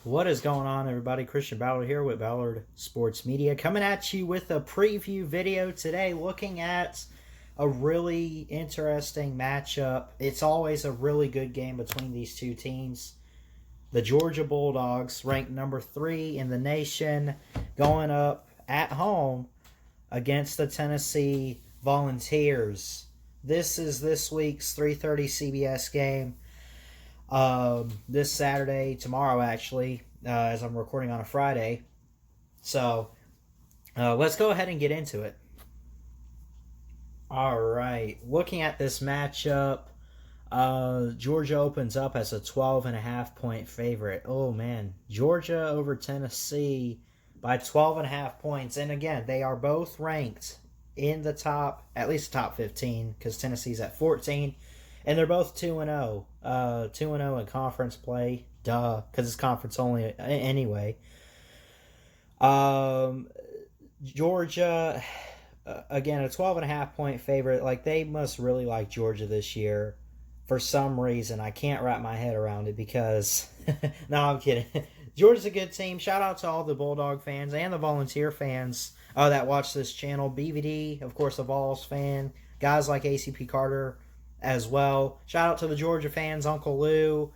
What is going on, everybody? Christian Ballard here with Ballard Sports Media, coming at you with a preview video today, looking at a really interesting matchup. It's always a really good game between these two teams. The Georgia Bulldogs, ranked number 3 in the nation, going up at home against the Tennessee Volunteers. This is this week's 3:30 CBS game. This Saturday, tomorrow actually, as I'm recording on a Friday. So let's go ahead and get into it. All right, looking at this matchup, Georgia opens up as a 12.5-point favorite. Oh man, Georgia over Tennessee by 12.5 points, and again, they are both ranked in the top, at least top 15, because Tennessee's at 14. And they're both 2-0. 2-0 in conference play. Duh, because it's conference only anyway. Georgia, again, a 12.5-point favorite. Like, they must really like Georgia this year. For some reason, I can't wrap my head around it because... no, I'm kidding. Georgia's a good team. Shout out to all the Bulldog fans and the Volunteer fans that watch this channel. BVD, of course, the Vols fan. Guys like ACP Carter as well. Shout out to the Georgia fans, Uncle Lou,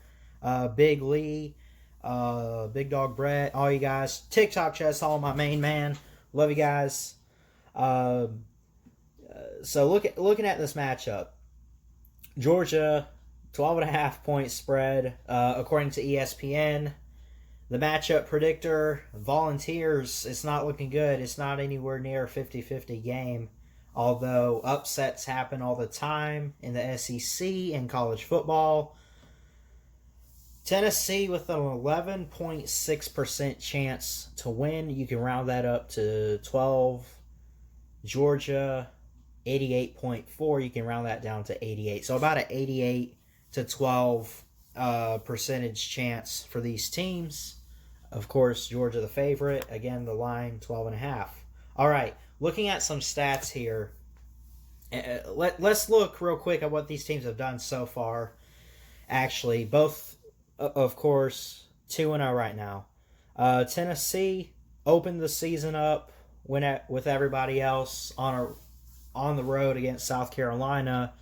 Big Lee, Big Dog Brett, all you guys. TikTok Chess, all my main man. Love you guys. So looking at this matchup, Georgia, 12.5-point spread, according to ESPN. The matchup predictor, Volunteers, it's not looking good. It's not anywhere near a 50-50 game. Although upsets happen all the time in the SEC and college football. Tennessee with an 11.6% chance to win. You can round that up to 12. Georgia, 88.4. You can round that down to 88. So about an 88 to 12 percentage chance for these teams. Of course, Georgia the favorite. Again, the line, 12.5. All right. Looking at some stats here, let's look real quick at what these teams have done so far. Actually, both, of course, 2-0 right now. Tennessee opened the season up with everybody else on the road against South Carolina,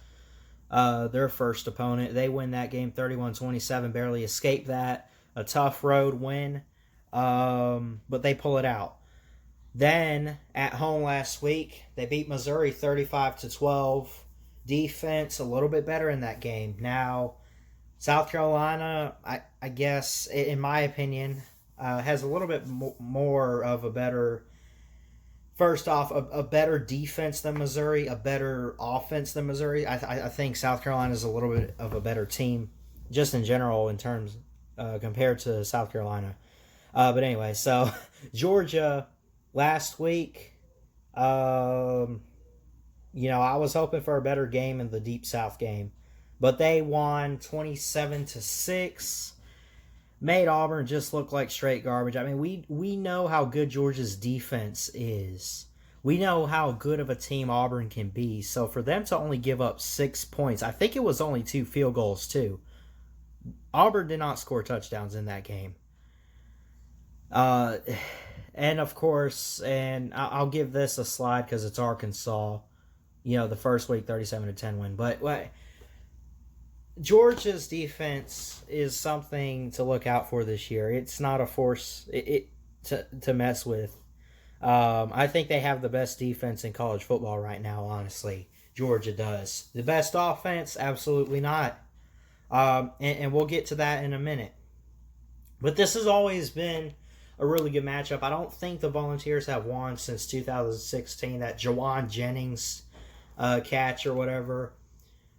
their first opponent. They win that game 31-27, barely escape that. A tough road win, but they pull it out. Then, at home last week, they beat Missouri 35-12. Defense, a little bit better in that game. Now, South Carolina, I guess, in my opinion, has a little bit more of a better... First off, a better defense than Missouri, a better offense than Missouri. I think South Carolina is a little bit of a better team, just in general, in terms compared to South Carolina. But anyway, so Georgia... Last week, I was hoping for a better game in the Deep South game, but they won 27-6. Made Auburn just look like straight garbage. I mean, we know how good Georgia's defense is. We know how good of a team Auburn can be. So for them to only give up 6 points, I think it was only 2 field goals too. Auburn did not score touchdowns in that game. And of course, and I'll give this a slide because it's Arkansas, the first week 37-10 win. But Georgia's defense is something to look out for this year. It's not a force to mess with. I think they have the best defense in college football right now, honestly. Georgia does. The best offense? Absolutely not. And we'll get to that in a minute. But this has always been a really good matchup. I don't think the Volunteers have won since 2016, that Jawan Jennings catch or whatever.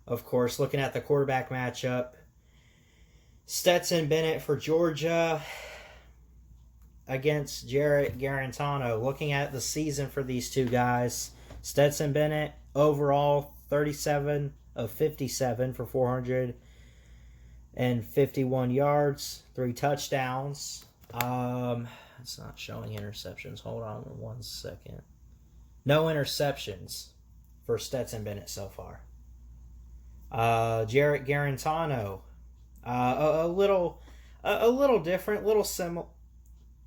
Of course, looking at the quarterback matchup, Stetson Bennett for Georgia against Jarrett Garantano. Looking at the season for these two guys, Stetson Bennett overall 37 of 57 for 451 yards, 3 touchdowns. It's not showing interceptions. Hold on 1 second. No interceptions for Stetson Bennett so far. Jarrett Garantano, a little a little different, little similar.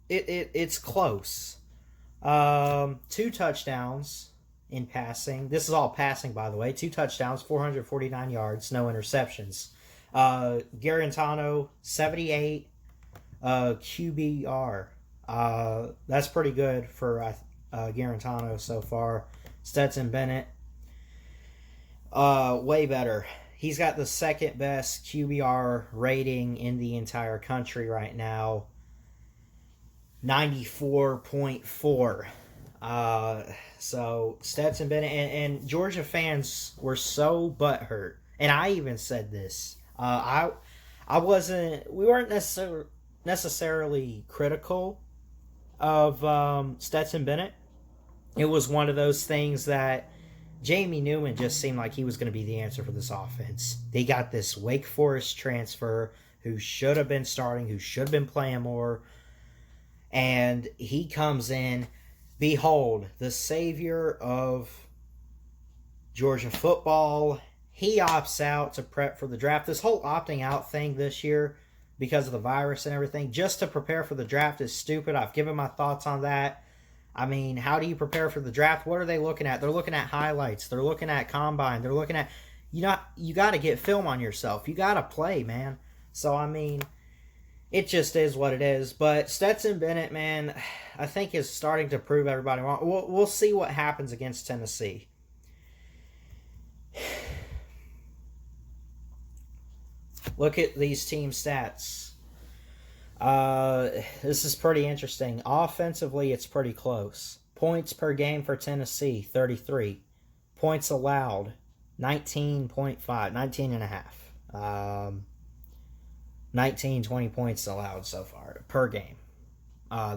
It's close. 2 touchdowns in passing. This is all passing, by the way. 2 touchdowns, 449 yards, no interceptions. Garantano, 78 QBR. That's pretty good for Garantano so far. Stetson Bennett, way better. He's got the second best QBR rating in the entire country right now. 94.4. So Stetson Bennett and Georgia fans were so butthurt, and I even said this. I wasn't. We weren't necessarily critical of Stetson Bennett. It was one of those things that Jamie Newman just seemed like he was going to be the answer for this offense. They got this Wake Forest transfer who should have been starting, who should have been playing more. And he comes in, behold, the savior of Georgia football. He opts out to prep for the draft. This whole opting out thing this year, because of the virus and everything, just to prepare for the draft is stupid. I've given my thoughts on that. I mean, how do you prepare for the draft? What are they looking at? They're looking at highlights. They're looking at combine. They're looking at, you got to get film on yourself. You got to play, man. So, I mean, it just is what it is. But Stetson Bennett, man, I think is starting to prove everybody wrong. We'll see what happens against Tennessee. Look at these team stats. This is pretty interesting. Offensively, it's pretty close. Points per game for Tennessee, 33. Points allowed, 19.5, 19 and a half. 19, 20 points allowed so far per game.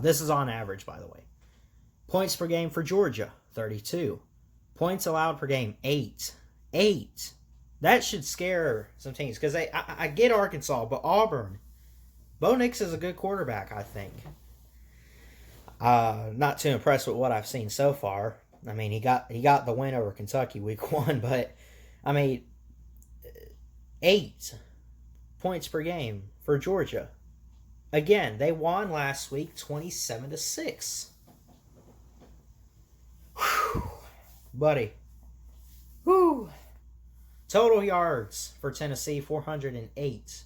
This is on average, by the way. Points per game for Georgia, 32. Points allowed per game, 8. 8. That should scare some teams, because I get Arkansas, but Auburn, Bo Nix is a good quarterback, I think. Not too impressed with what I've seen so far. I mean, he got the win over Kentucky week 1, but I mean, 8 points per game for Georgia. Again, they won last week 27-6. Whew. Buddy. Whew. Total yards for Tennessee, 408.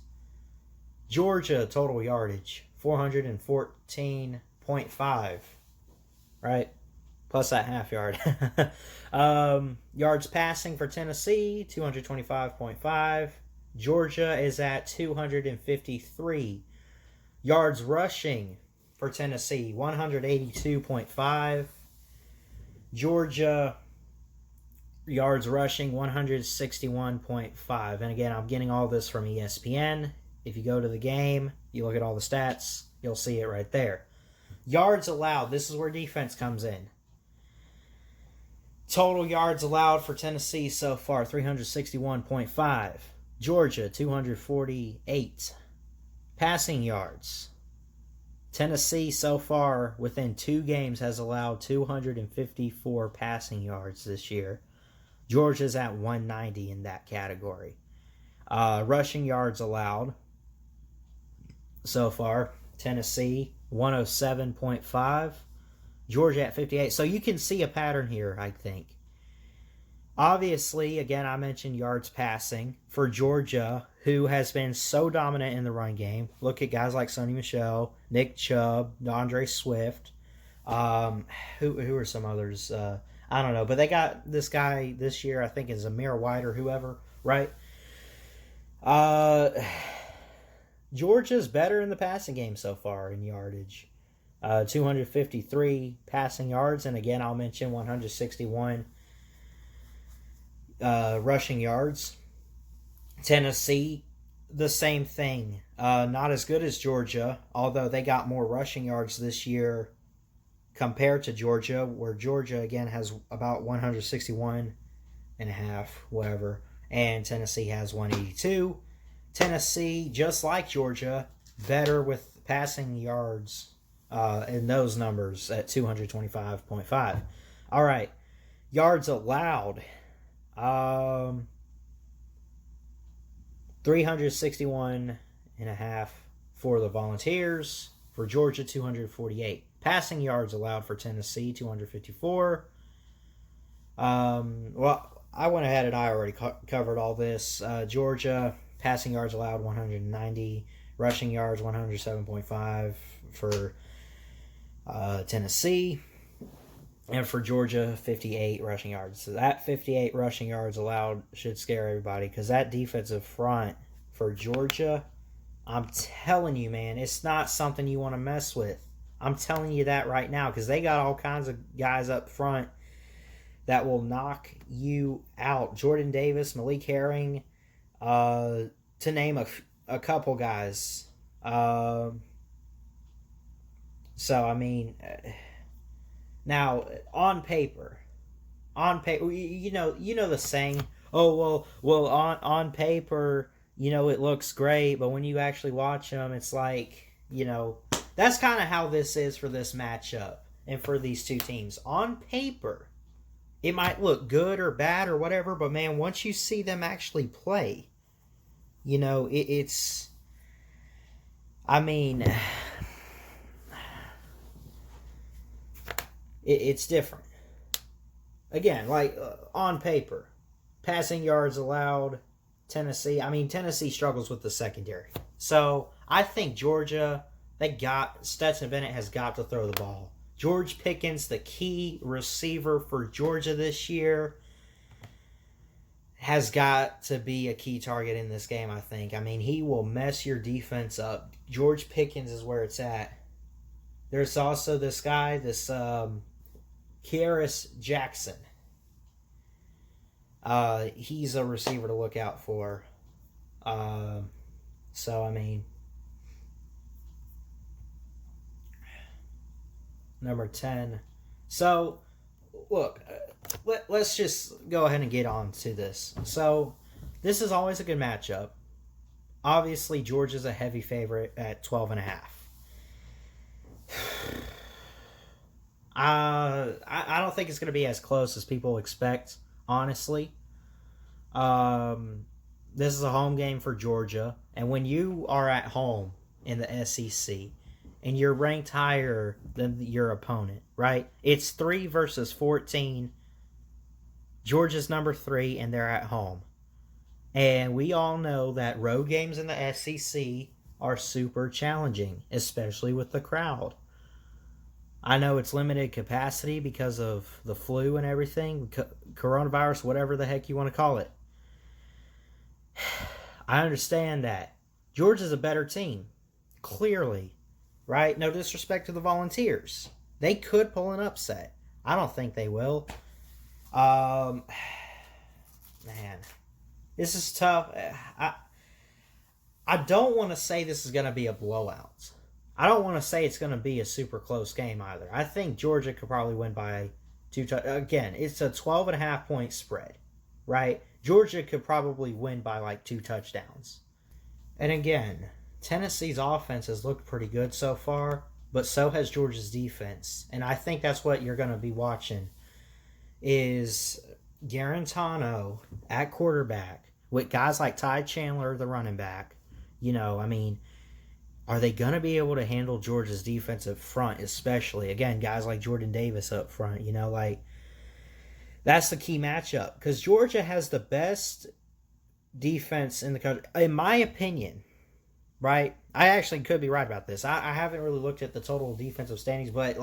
Georgia, total yardage, 414.5. Right? Plus that half yard. Yards passing for Tennessee, 225.5. Georgia is at 253. Yards rushing for Tennessee, 182.5. Georgia yards rushing, 161.5. And again, I'm getting all this from ESPN. If you go to the game, you look at all the stats, you'll see it right there. Yards allowed, this is where defense comes in. Total yards allowed for Tennessee so far, 361.5. Georgia, 248. Passing yards. Tennessee so far within 2 games has allowed 254 passing yards this year. Georgia's at 190 in that category. Rushing yards allowed so far. Tennessee, 107.5. Georgia at 58. So you can see a pattern here, I think. Obviously, again, I mentioned yards passing for Georgia, who has been so dominant in the run game. Look at guys like Sonny Michel, Nick Chubb, DeAndre Swift. Who are some others? I don't know. But they got this guy this year, I think is Amir White or whoever, right? Georgia's better in the passing game so far in yardage. 253 passing yards. And again, I'll mention 161 rushing yards. Tennessee, the same thing. Not as good as Georgia, although they got more rushing yards this year compared to Georgia, where Georgia, again, has about 161 and a half, whatever, and Tennessee has 182. Tennessee, just like Georgia, better with passing yards in those numbers at 225.5. All right, yards allowed. 361 and a half for the Volunteers. For Georgia, 248. Passing yards allowed for Tennessee, 254. Well, I went ahead and I already covered all this. Georgia, passing yards allowed, 190. Rushing yards, 107.5 for Tennessee. And for Georgia, 58 rushing yards. So that 58 rushing yards allowed should scare everybody, because that defensive front for Georgia, I'm telling you, man, it's not something you want to mess with. I'm telling you that right now, because they got all kinds of guys up front that will knock you out. Jordan Davis, Malik Herring, to name a couple guys. So, I mean, now on paper, you know the saying, oh, well, on paper, it looks great, but when you actually watch them, it's like, that's kind of how this is for this matchup and for these two teams. On paper, it might look good or bad or whatever, but man, once you see them actually play, it's, I mean, it's different. Again, like on paper, passing yards allowed, Tennessee. I mean, Tennessee struggles with the secondary. So I think Georgia, Stetson Bennett has got to throw the ball. George Pickens, the key receiver for Georgia this year, has got to be a key target in this game, I think. I mean, he will mess your defense up. George Pickens is where it's at. There's also this guy, Kearis Jackson. He's a receiver to look out for. So, I mean, number 10. So, look, let's just go ahead and get on to this. So, this is always a good matchup. Obviously, Georgia's a heavy favorite at 12.5. I don't think it's going to be as close as people expect, honestly. This is a home game for Georgia, and when you are at home in the SEC and you're ranked higher than your opponent, right? It's 3 versus 14. Georgia's number 3, and they're at home. And we all know that road games in the SEC are super challenging, especially with the crowd. I know it's limited capacity because of the flu and everything, coronavirus, whatever the heck you want to call it. I understand that. Georgia's a better team, clearly, right? No disrespect to the Volunteers. They could pull an upset. I don't think they will. Man, this is tough. I don't want to say this is going to be a blowout. I don't want to say it's going to be a super close game either. I think Georgia could probably win by 2 touchdowns. Again, it's a 12.5 point spread, right? Georgia could probably win by like 2 touchdowns. And again, Tennessee's offense has looked pretty good so far, but so has Georgia's defense. And I think that's what you're going to be watching, is Garantano at quarterback with guys like Ty Chandler, the running back. Are they going to be able to handle Georgia's defensive front, especially? Again, guys like Jordan Davis up front, that's the key matchup. Because Georgia has the best defense in the country, in my opinion, right? I actually could be right about this. I haven't really looked at the total defensive standings, but,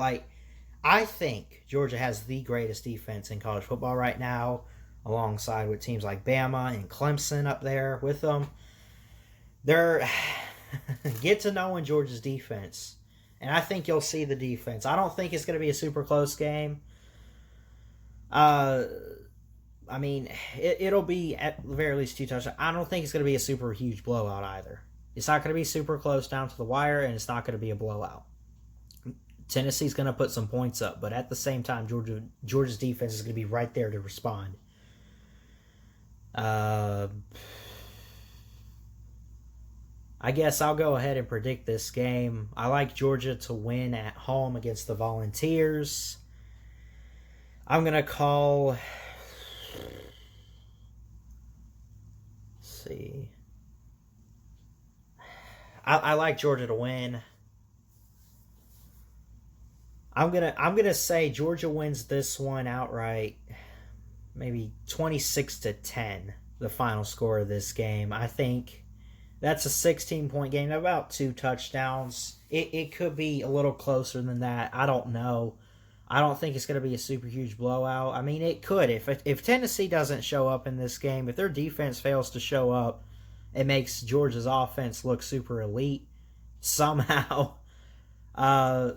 I think Georgia has the greatest defense in college football right now, alongside with teams like Bama and Clemson up there with them. They're... Get to knowing Georgia's defense, and I think you'll see the defense. I don't think it's going to be a super close game. It'll be at the very least 2 touchdowns. I don't think it's going to be a super huge blowout either. It's not going to be super close down to the wire, and it's not going to be a blowout. Tennessee's going to put some points up, but at the same time, Georgia's defense is going to be right there to respond. I guess I'll go ahead and predict this game. I like Georgia to win at home against the Volunteers. I'm going to call... Let's see. I like Georgia to win. I'm gonna say Georgia wins this one outright. Maybe 26-10, the final score of this game. I think that's a 16-point game, about 2 touchdowns. It could be a little closer than that. I don't know. I don't think it's going to be a super huge blowout. I mean, it could. If Tennessee doesn't show up in this game, if their defense fails to show up, it makes Georgia's offense look super elite somehow. I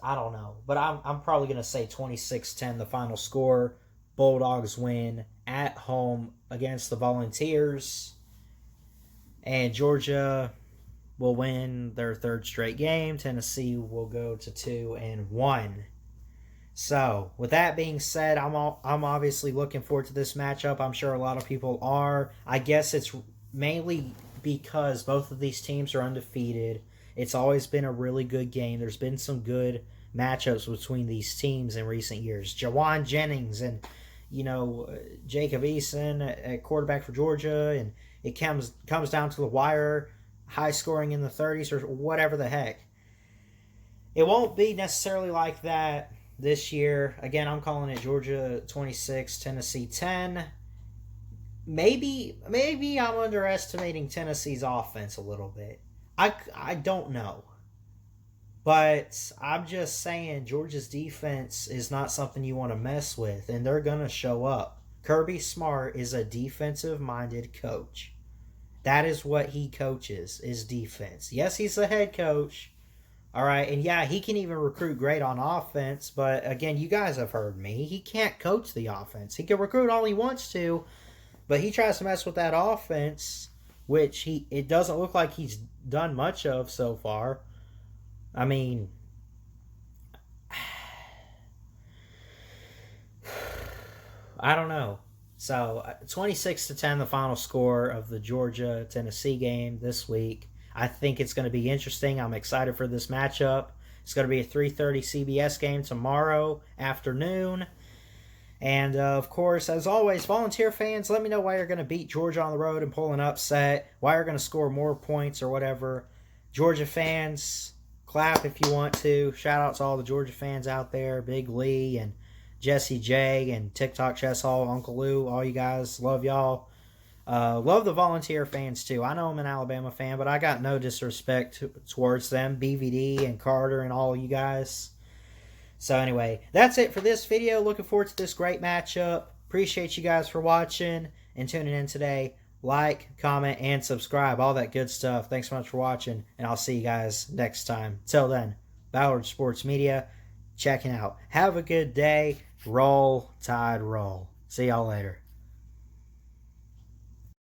don't know. But I'm probably going to say 26-10, the final score. Bulldogs win at home against the Volunteers. And Georgia will win their 3rd straight game. Tennessee will go to 2-1. So, with that being said, I'm obviously looking forward to this matchup. I'm sure a lot of people are. I guess it's mainly because both of these teams are undefeated. It's always been a really good game. There's been some good matchups between these teams in recent years. Jawan Jennings and, Jacob Eason at quarterback for Georgia, and it comes down to the wire, high scoring in the 30s or whatever the heck. It won't be necessarily like that this year. Again, I'm calling it Georgia 26, Tennessee 10. Maybe I'm underestimating Tennessee's offense a little bit. I don't know. But I'm just saying Georgia's defense is not something you want to mess with, and they're going to show up. Kirby Smart is a defensive-minded coach. That is what he coaches, is defense. Yes, he's the head coach. All right, and yeah, he can even recruit great on offense, but again, you guys have heard me. He can't coach the offense. He can recruit all he wants to, but he tries to mess with that offense, which it doesn't look like he's done much of so far. I mean, I don't know. So 26-10, the final score of the Georgia-Tennessee game this week. I think it's going to be interesting. I'm excited for this matchup. It's going to be a 3:30 CBS game tomorrow afternoon. And, of course, as always, Volunteer fans, let me know why you're going to beat Georgia on the road and pull an upset, why you're going to score more points or whatever. Georgia fans, clap if you want to. Shout out to all the Georgia fans out there, Big Lee and Jesse J and TikTok Chess Hall, Uncle Lou, all you guys, love y'all. Love the Volunteer fans too. I know I'm an Alabama fan, but I got no disrespect towards them, BVD and Carter and all you guys. So anyway, that's it for this video. Looking forward to this great matchup. Appreciate you guys for watching and tuning in today. Like, comment, and subscribe. All that good stuff. Thanks so much for watching, and I'll see you guys next time. Till then, Ballard Sports Media checking out. Have a good day. Roll Tide Roll. See y'all later.